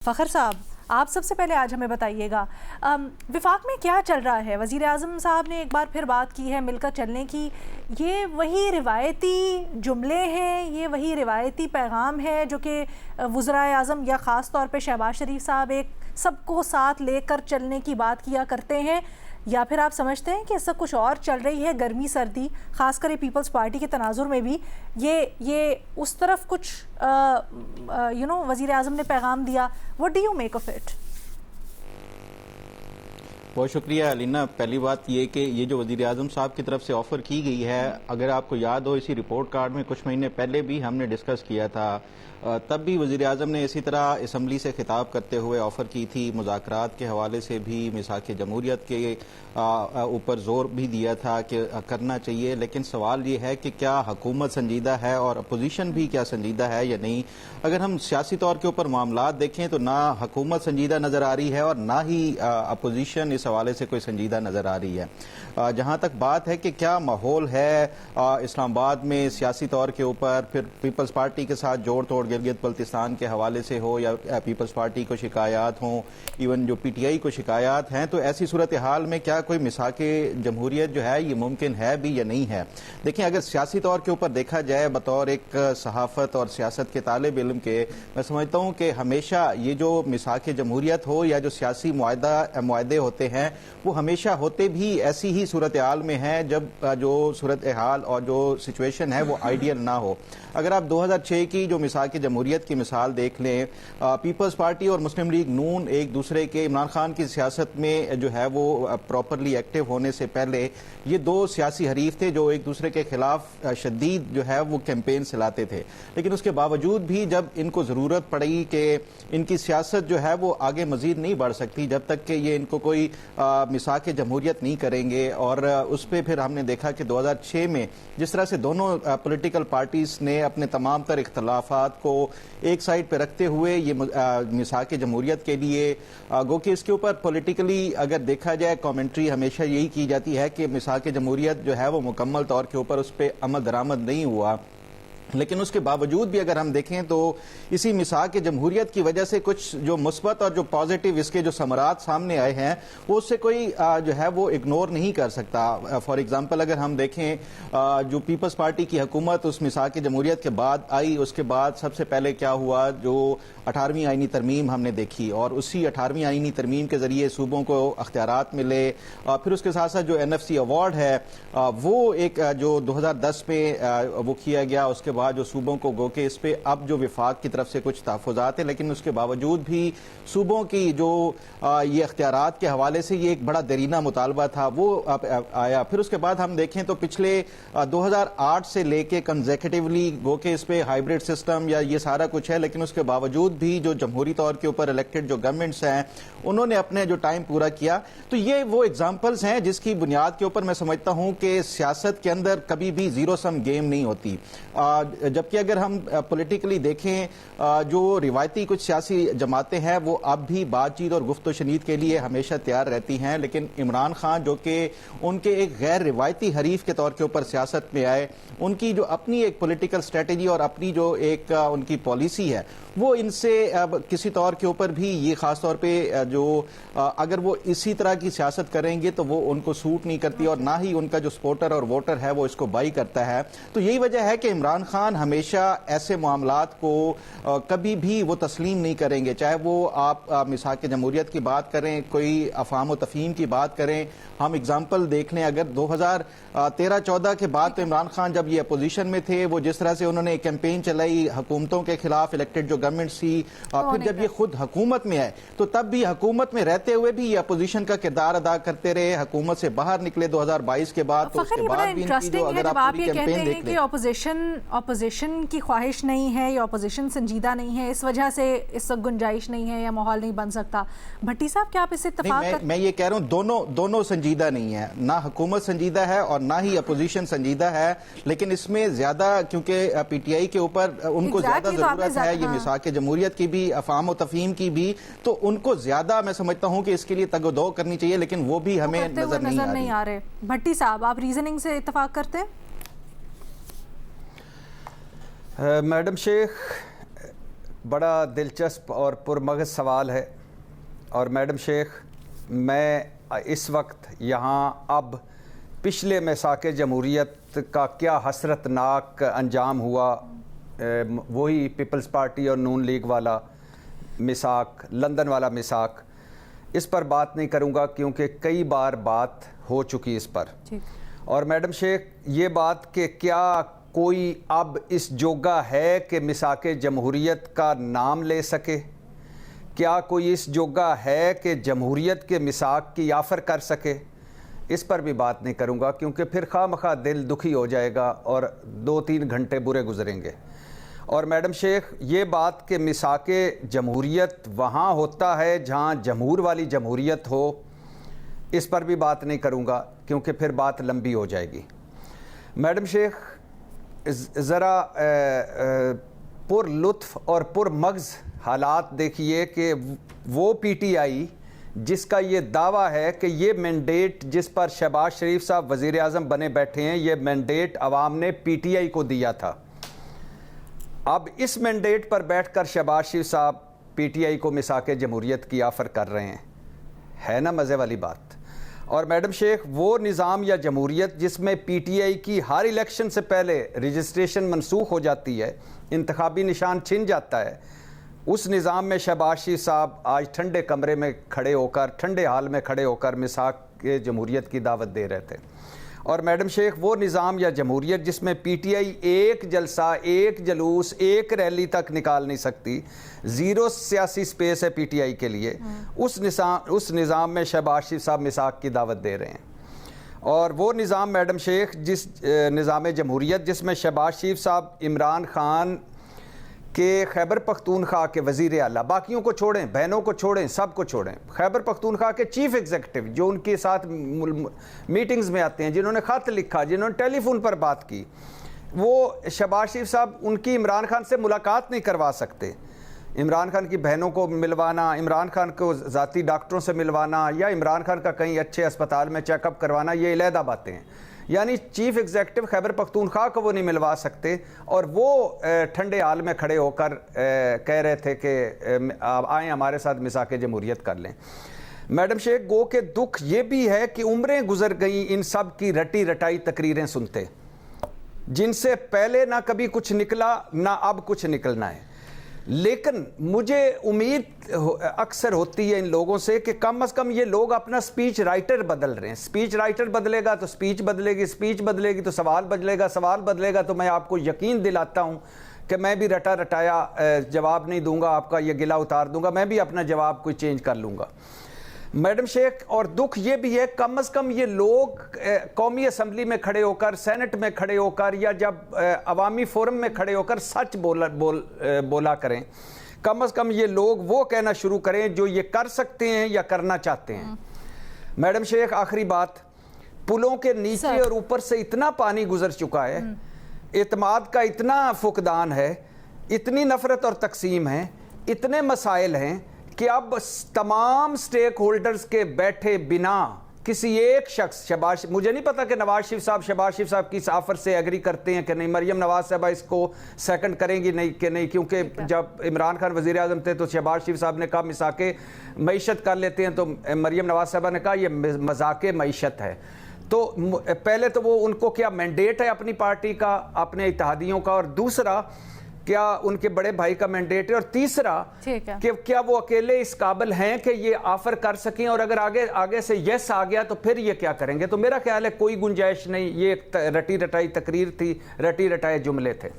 فخر صاحب، آپ سب سے پہلے آج ہمیں بتائیے گا وفاق میں کیا چل رہا ہے؟ وزیر اعظم صاحب نے ایک بار پھر بات کی ہے مل کر چلنے کی. یہ وہی روایتی جملے ہیں، یہ وہی روایتی پیغام ہے جو کہ وزرائے اعظم یا خاص طور پہ شہباز شریف صاحب ایک سب کو ساتھ لے کر چلنے کی بات کیا کرتے ہیں، یا پھر آپ سمجھتے ہیں کہ اس سے کچھ اور چل رہی ہے؟ گرمی سردی خاص کر پیپلز پارٹی کے تناظر میں بھی یہ اس طرف کچھ وزیر اعظم نے پیغام دیا. What do you make of it? بہت شکریہ علینا. پہلی بات یہ کہ یہ جو وزیر اعظم صاحب کی طرف سے آفر کی گئی ہے، اگر آپ کو یاد ہو اسی رپورٹ کارڈ میں کچھ مہینے پہلے بھی ہم نے ڈسکس کیا تھا، تب بھی وزیر اعظم نے اسی طرح اسمبلی سے خطاب کرتے ہوئے آفر کی تھی. مذاکرات کے حوالے سے بھی میثاق جمہوریت کے اوپر زور بھی دیا تھا کہ کرنا چاہیے، لیکن سوال یہ ہے کہ کیا حکومت سنجیدہ ہے اور اپوزیشن بھی کیا سنجیدہ ہے یا نہیں. اگر ہم سیاسی طور کے اوپر معاملات دیکھیں تو نہ حکومت سنجیدہ نظر آ رہی ہے اور نہ ہی اپوزیشن اس حوالے سے کوئی سنجیدہ نظر آ رہی ہے. جہاں تک بات ہے کہ کیا ماحول ہے اسلام آباد میں سیاسی طور کے اوپر، پھر پیپلز پارٹی کے ساتھ جوڑ توڑ گلگت بلتستان کے حوالے سے ہو یا پیپلز پارٹی کو شکایات ہوں، ایون جو پی ٹی آئی کو شکایات ہیں، تو ایسی صورتحال میں کیا کوئی میثاق جمہوریت جو ہے یہ ممکن ہے بھی یا نہیں ہے. دیکھیں، اگر سیاسی طور کے اوپر دیکھا جائے بطور ایک صحافت اور سیاست کے طالب علم کے، میں سمجھتا ہوں کہ ہمیشہ یہ جو میثاق جمہوریت ہو یا جو سیاسی معاہدے ہوتے ہیں وہ ہمیشہ ہوتے بھی ایسی ہی صورتحال میں ہیں جب جو صورتحال اور جو سچویشن ہے وہ آئیڈیل نہ ہو. اگر آپ 2006 کی جو میثاق جمہوریت کی مثال دیکھ لیں، پیپلز پارٹی اور مسلم لیگ نون ایک دوسرے کے عمران خان کی سیاست میں جو ہے وہ پراپرلی ایکٹیو ہونے سے پہلے یہ دو سیاسی حریف تھے جو ایک دوسرے کے خلاف شدید جو ہے وہ کیمپین چلاتے تھے. لیکن اس کے باوجود بھی جب ان کو ضرورت پڑی کہ ان کی سیاست جو ہے وہ آگے مزید نہیں بڑھ سکتی جب تک کہ یہ ان کو کوئی میثاق جمہوریت نہیں کریں گے، اور اس پہ پھر ہم نے دیکھا کہ 2006 میں جس طرح سے دونوں پولیٹیکل پارٹیز نے اپنے تمام تر اختلافات کو ایک سائڈ پہ رکھتے ہوئے یہ میثاق جمہوریت کے لیے گو کہ اس کے اوپر پولیٹیکلی اگر دیکھا جائے کامنٹری ہمیشہ یہی کی جاتی ہے کہ میثاق جمہوریت جو ہے وہ مکمل طور کے اوپر اس پہ عمل درآمد نہیں ہوا. لیکن اس کے باوجود بھی اگر ہم دیکھیں تو اسی میثاق جمہوریت کی وجہ سے کچھ جو مثبت اور جو پازیٹیو اس کے جو ثمرات سامنے آئے ہیں وہ اس سے کوئی جو ہے وہ اگنور نہیں کر سکتا. فار ایگزامپل اگر ہم دیکھیں جو پیپلز پارٹی کی حکومت اس میثاق جمہوریت کے بعد آئی، اس کے بعد سب سے پہلے کیا ہوا، جو 18ویں آئینی ترمیم ہم نے دیکھی، اور اسی 18ویں آئینی ترمیم کے ذریعے صوبوں کو اختیارات ملے. پھر اس کے ساتھ ساتھ جو NFC ایوارڈ ہے وہ ایک جو 2010 میں وہ کیا گیا، اس کے بعد جو صوبوں کو گو کہ اس پہ اب جو وفاق کی طرف سے کچھ تحفظات ہیں، لیکن اس کے باوجود بھی صوبوں کی جو یہ اختیارات کے حوالے سے یہ ایک بڑا دیرینہ مطالبہ تھا وہ آیا. پھر اس کے بعد ہم دیکھیں تو پچھلے 2008 سے لے کے کنزیکٹیولی گو کہ اس پہ ہائیبرڈ سسٹم یا یہ سارا کچھ ہے، لیکن اس کے باوجود بھی جو جمہوری طور کے اوپر الیکٹڈ جو گورنمنٹس ہیں انہوں نے اپنے جو ٹائم پورا کیا. تو یہ وہ ایگزامپلز ہیں جس کی بنیاد کے اوپر میں سمجھتا ہوں کہ سیاست کے اندر کبھی بھی زیرو سم گیم نہیں ہوتی. جبکہ اگر ہم پولیٹیکلی دیکھیں جو روایتی کچھ سیاسی جماعتیں ہیں وہ اب بھی بات چیت اور گفت و شنید کے لیے ہمیشہ تیار رہتی ہیں، لیکن عمران خان جو کہ ان کے ایک غیر روایتی حریف کے طور کے اوپر سیاست میں آئے، ان کی جو اپنی ایک پولیٹیکل اسٹریٹجی اور اپنی جو ایک ان کی پالیسی ہے وہ ان سے کسی طور کے اوپر بھی یہ خاص طور پہ جو اگر وہ اسی طرح کی سیاست کریں گے تو وہ ان کو سوٹ نہیں کرتی، اور نہ ہی ان کا جو سپورٹر اور ووٹر ہے وہ اس کو بائی کرتا ہے. تو یہی وجہ ہے کہ عمران خان ہمیشہ ایسے معاملات کو کبھی بھی وہ تسلیم نہیں کریں گے، چاہے وہ آپ میثاق جمہوریت کی بات کریں، کوئی افہام و تفہیم کی بات کریں. ہم اگزامپل دیکھ لیں، اگر 2013-14 کے بعد تو عمران خان جب یہ اپوزیشن میں تھے وہ جس طرح سے انہوں نے کیمپین چلائی حکومتوں کے خلاف، الیکٹڈ جو گورنمنٹ تھی، پھر جب یہ خود حکومت میں آئے تو تب بھی حکومت میں رہتے ہوئے بھی یہ اپوزیشن کا کردار ادا کرتے رہے. حکومت سے باہر نکلے 2022 کے بعد، تو اس کے بعد بھی ان کی جو اگر آپ پوری کیمپین دیکھ لیں، اپوزیشن کی خواہش نہیں ہے یا اپوزیشن سنجیدہ نہیں ہے، اس وجہ سے اس وقت گنجائش نہیں ہے یا ماحول نہیں بن سکتا. بھٹی صاحب کیا آپ اس سے اتفاق میں یہ کہہ رہا ہوں دونوں سنجیدہ نہیں ہے، نہ حکومت سنجیدہ ہے اور نہ ہی اپوزیشن سنجیدہ ہے. لیکن اس میں زیادہ کیونکہ پی ٹی آئی کے اوپر ان کو زیادہ ضرورت ہے یہ میثاق جمہوریت کی بھی، افہام و تفہیم کی بھی، تو ان کو زیادہ میں سمجھتا ہوں کہ اس کے لیے تگ و دو کرنی چاہیے، لیکن وہ بھی ہمیں نظر نہیں آ رہے. بھٹی صاحب آپ ریزننگ سے اتفاق کرتے ہیں؟ میڈم شیخ بڑا دلچسپ اور پرمغز سوال ہے، اور میڈم شیخ میں اس وقت یہاں اب پچھلے میثاق جمہوریت کا کیا حسرت ناک انجام ہوا، وہی پیپلز پارٹی اور نون لیگ والا میثاق، لندن والا میثاق، اس پر بات نہیں کروں گا کیونکہ کئی بار بات ہو چکی اس پر۔ اور میڈم شیخ یہ بات کہ کیا کوئی اب اس جوگا ہے کہ میثاق جمہوریت کا نام لے سکے، کیا کوئی اس جوگا ہے کہ جمہوریت کے میثاق کی آفر کر سکے، اس پر بھی بات نہیں کروں گا کیونکہ پھر خواہ مخواہ دل دکھی ہو جائے گا اور 2-3 گھنٹے برے گزریں گے۔ اور میڈم شیخ یہ بات کہ میثاق جمہوریت وہاں ہوتا ہے جہاں جمہور والی جمہوریت ہو، اس پر بھی بات نہیں کروں گا کیونکہ پھر بات لمبی ہو جائے گی۔ میڈم شیخ ذرا پر لطف اور پر مغز حالات دیکھیے کہ وہ پی ٹی آئی جس کا یہ دعویٰ ہے کہ یہ مینڈیٹ جس پر شہباز شریف صاحب وزیر اعظم بنے بیٹھے ہیں، یہ مینڈیٹ عوام نے پی ٹی آئی کو دیا تھا۔ اب اس مینڈیٹ پر بیٹھ کر شہباز شریف صاحب پی ٹی آئی کو میثاق جمہوریت کی آفر کر رہے ہیں، ہے نا مزے والی بات۔ اور میڈم شیخ وہ نظام یا جمہوریت جس میں پی ٹی آئی کی ہر الیکشن سے پہلے رجسٹریشن منسوخ ہو جاتی ہے، انتخابی نشان چھن جاتا ہے، اس نظام میں شہباز شریف صاحب آج ٹھنڈے کمرے میں کھڑے ہو کر، ٹھنڈے حال میں کھڑے ہو کر میثاق جمہوریت کی دعوت دے رہے تھے۔ اور میڈم شیخ وہ نظام یا جمہوریت جس میں پی ٹی آئی ایک جلسہ، ایک جلوس، ایک ریلی تک نکال نہیں سکتی، زیرو سیاسی سپیس ہے پی ٹی آئی کے لیے، اس نظام میں شہباز شریف صاحب میثاق کی دعوت دے رہے ہیں۔ اور وہ نظام میڈم شیخ جس نظام جمہوریت جس میں شہباز شریف صاحب عمران خان کہ خیبر پختونخوا کے وزیر اعلیٰ، باقیوں کو چھوڑیں، بہنوں کو چھوڑیں، سب کو چھوڑیں، خیبر پختونخوا کے چیف ایگزیکٹو جو ان کے ساتھ میٹنگز میں آتے ہیں، جنہوں نے خط لکھا، جنہوں نے ٹیلی فون پر بات کی، وہ شہباز شریف صاحب ان کی عمران خان سے ملاقات نہیں کروا سکتے۔ عمران خان کی بہنوں کو ملوانا، عمران خان کو ذاتی ڈاکٹروں سے ملوانا، یا عمران خان کا کہیں اچھے اسپتال میں چیک اپ کروانا، یہ علیحدہ باتیں ہیں۔ یعنی چیف ایگزیکٹو خیبر پختونخوا کو وہ نہیں ملوا سکتے، اور وہ ٹھنڈے حال میں کھڑے ہو کر کہہ رہے تھے کہ آئیں ہمارے ساتھ میثاق جمہوریت کر لیں۔ میڈم شیخ گو کہ دکھ یہ بھی ہے کہ عمریں گزر گئیں ان سب کی رٹی رٹائی تقریریں سنتے، جن سے پہلے نہ کبھی کچھ نکلا نہ اب کچھ نکلنا ہے۔ لیکن مجھے امید اکثر ہوتی ہے ان لوگوں سے کہ کم از کم یہ لوگ اپنا سپیچ رائٹر بدل رہے ہیں۔ سپیچ رائٹر بدلے گا تو سپیچ بدلے گی، سپیچ بدلے گی تو سوال بدلے گا، سوال بدلے گا تو میں آپ کو یقین دلاتا ہوں کہ میں بھی رٹا رٹایا جواب نہیں دوں گا، آپ کا یہ گلہ اتار دوں گا، میں بھی اپنا جواب کوئی چینج کر لوں گا۔ میڈم شیخ اور دکھ یہ بھی ہے کم از کم یہ لوگ قومی اسمبلی میں کھڑے ہو کر، سینٹ میں کھڑے ہو کر، یا جب عوامی فورم میں کھڑے ہو کر سچ بولا کریں۔ کم از کم یہ لوگ وہ کہنا شروع کریں جو یہ کر سکتے ہیں یا کرنا چاہتے ہیں۔ میڈم شیخ آخری بات، پلوں کے نیچے اور اوپر سے اتنا پانی گزر چکا ہے، اعتماد کا اتنا فقدان ہے، اتنی نفرت اور تقسیم ہے، اتنے مسائل ہیں کہ اب تمام سٹیک ہولڈرز کے بیٹھے بنا کسی ایک شخص مجھے نہیں پتا کہ نواز شریف صاحب کی اس آفر سے ایگری کرتے ہیں کہ نہیں، مریم نواز صاحبہ اس کو سیکنڈ کریں گی نہیں کہ نہیں، کیونکہ جب عمران خان وزیر اعظم تھے تو شہباز شریف صاحب نے کہا میثاق معیشت کر لیتے ہیں، تو مریم نواز صاحبہ نے کہا یہ مذاق معیشت ہے۔ تو پہلے تو وہ ان کو کیا مینڈیٹ ہے اپنی پارٹی کا، اپنے اتحادیوں کا، اور دوسرا کیا ان کے بڑے بھائی کا مینڈیٹ ہے، اور تیسرا کہ کیا وہ اکیلے اس قابل ہیں کہ یہ آفر کر سکیں، اور اگر آگے سے یس آ گیا تو پھر یہ کیا کریں گے۔ تو میرا خیال ہے کوئی گنجائش نہیں، یہ ایک رٹی رٹائی تقریر تھی، رٹی رٹائے جملے تھے۔